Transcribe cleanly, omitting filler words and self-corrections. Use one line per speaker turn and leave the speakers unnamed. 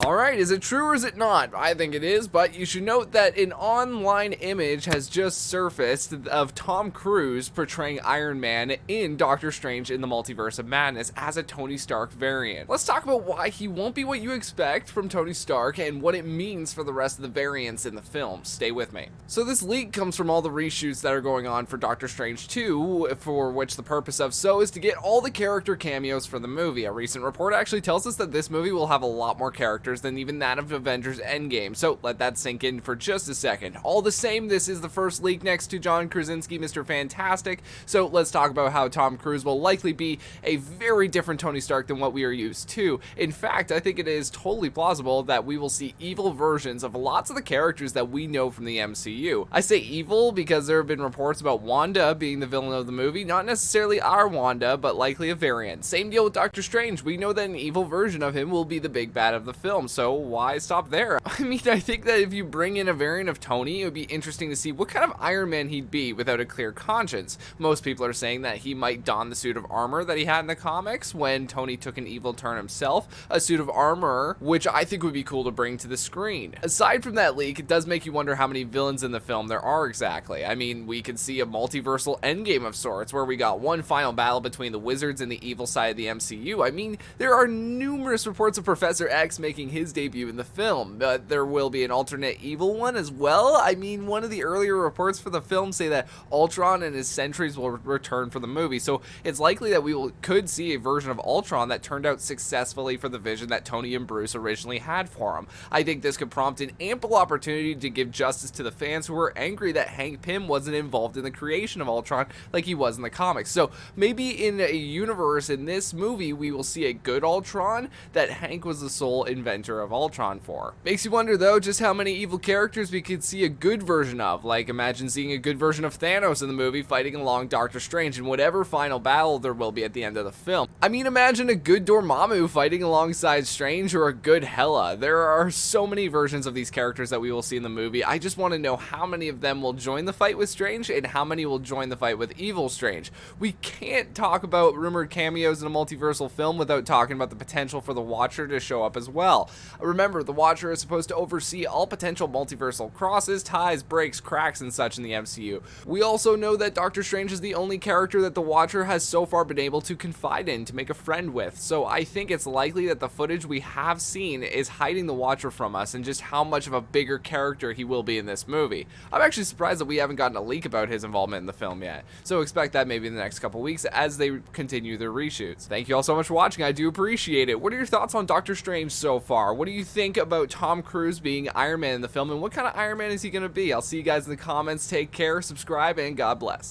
Alright, is it true or is it not? I think it is, but you should note that an online image has just surfaced of Tom Cruise portraying Iron Man in Doctor Strange in the Multiverse of Madness as a Tony Stark variant. Let's talk about why he won't be what you expect from Tony Stark and what it means for the rest of the variants in the film. Stay with me. So this leak comes from all the reshoots that are going on for Doctor Strange 2, for which the purpose of so is to get all the character cameos for the movie. A recent report actually tells us that this movie will have a lot more characters than even that of Avengers Endgame, so let that sink in for just a second. All the same, this is the first leak next to John Krasinski Mr. Fantastic, so let's talk about how Tom Cruise will likely be a very different Tony Stark than what we are used to. In fact, I think it is totally plausible that we will see evil versions of lots of the characters that we know from the MCU. I say evil because there have been reports about Wanda being the villain of the movie, not necessarily our Wanda, but likely a variant. Same deal with Doctor Strange. We know that an evil version of him will be the big bad of the film, so why stop there? I mean, I think that if you bring in a variant of Tony, it would be interesting to see what kind of Iron Man he'd be without a clear conscience. Most people are saying that he might don the suit of armor that he had in the comics when Tony took an evil turn himself, a suit of armor, which I think would be cool to bring to the screen. Aside from that leak, it does make you wonder how many villains in the film there are exactly. I mean, we could see a multiversal endgame of sorts, where we got one final battle between the wizards and the evil side of the MCU. I mean, there are numerous reports of Professor X making his debut in the film, but there will be an alternate evil one as well. I mean, one of the earlier reports for the film say that Ultron and his sentries will return for the movie, so it's likely that could see a version of Ultron that turned out successfully for the vision that Tony and Bruce originally had for him. I think this could prompt an ample opportunity to give justice to the fans who were angry that Hank Pym wasn't involved in the creation of Ultron like he was in the comics. So maybe in a universe in this movie we will see a good Ultron that Hank was the sole inventor of Ultron for. Makes you wonder though just how many evil characters we could see a good version of. Like, imagine seeing a good version of Thanos in the movie fighting along Doctor Strange in whatever final battle there will be at the end of the film. I mean, imagine a good Dormammu fighting alongside Strange, or a good Hela. There are so many versions of these characters that we will see in the movie. I just want to know how many of them will join the fight with Strange and how many will join the fight with evil Strange. We can't talk about rumored cameos in a multiversal film without talking about the potential for the Watcher to show up as well. Remember, the Watcher is supposed to oversee all potential multiversal crosses, ties, breaks, cracks, and such in the MCU. We also know that Doctor Strange is the only character that the Watcher has so far been able to confide in, to make a friend with, so I think it's likely that the footage we have seen is hiding the Watcher from us and just how much of a bigger character he will be in this movie. I'm actually surprised that we haven't gotten a leak about his involvement in the film yet, so expect that maybe in the next couple weeks as they continue their reshoots. Thank you all so much for watching. I do appreciate it. What are your thoughts on Doctor Strange so far? What do you think about Tom Cruise being Iron Man in the film, and what kind of Iron Man is he going to be? I'll see you guys in the comments. Take care, subscribe, and God bless.